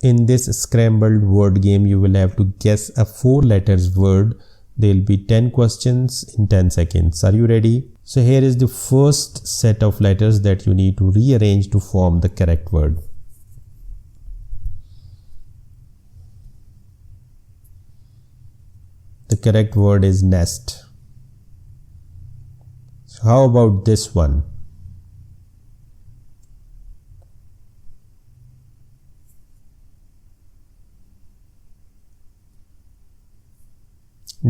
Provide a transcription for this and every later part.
In this scrambled word game, you will have to guess a 4 letters word. There will be 10 questions in 10 seconds. Are you ready? So here is the first set of letters that you need to rearrange to form the correct word. The correct word is nest. So how about this one?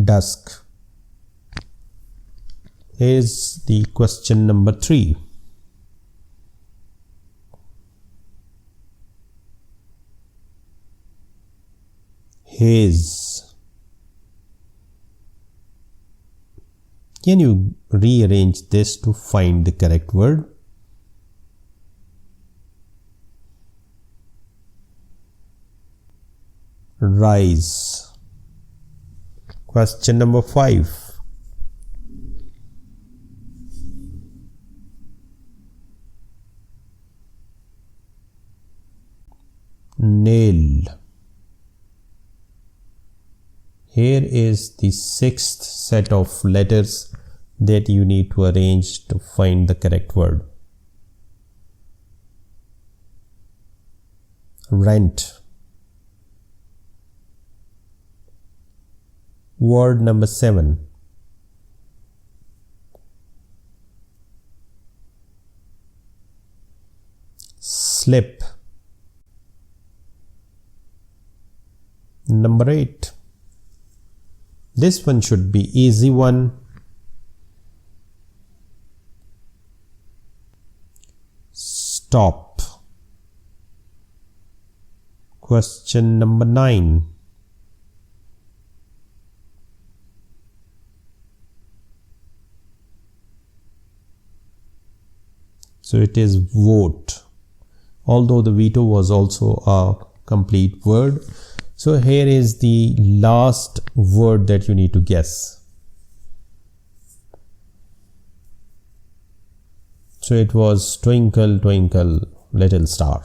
Dusk. Here's the question number 3. Haze. Can you rearrange this to find the correct word? Rise. Question number 5. Nail. Here is the 6th set of letters that you need to arrange to find the correct word. Rent. Word number 7. Slip. Number 8. This one should be easy one. Stop. Question number 9. So it is vote. Although the veto was also a complete word. So here is the last word that you need to guess. So it was twinkle, twinkle, little star.